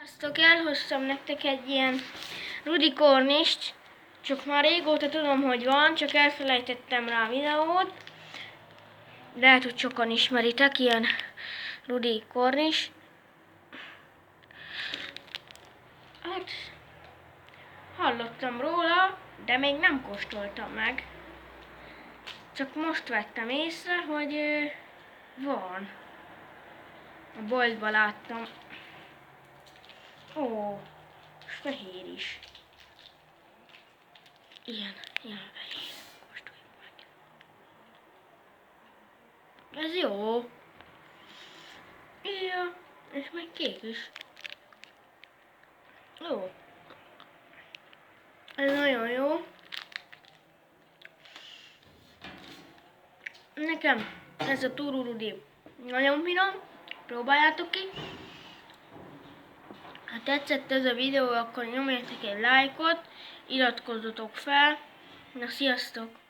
Sziasztok, elhoztam nektek egy ilyen Rudi Cornist, csak már régóta tudom, hogy van, csak elfelejtettem rá a videót. Lehet, hogy sokan ismeritek, ilyen Rudi Cornis. Hát, hallottam róla, de még nem kóstoltam meg. Csak most vettem észre, hogy van. A boltban láttam. Ó, és fehér is. Ilyen fehér. Kóstoljuk meg. Ez jó. Ja, és meg kék is. Jó. Ez nagyon jó. Nekem ez a tururudi nagyon finom. Próbáljátok ki. Ha tetszett ez a videó, akkor nyomjatok egy lájkot, iratkozzatok fel. Na, sziasztok!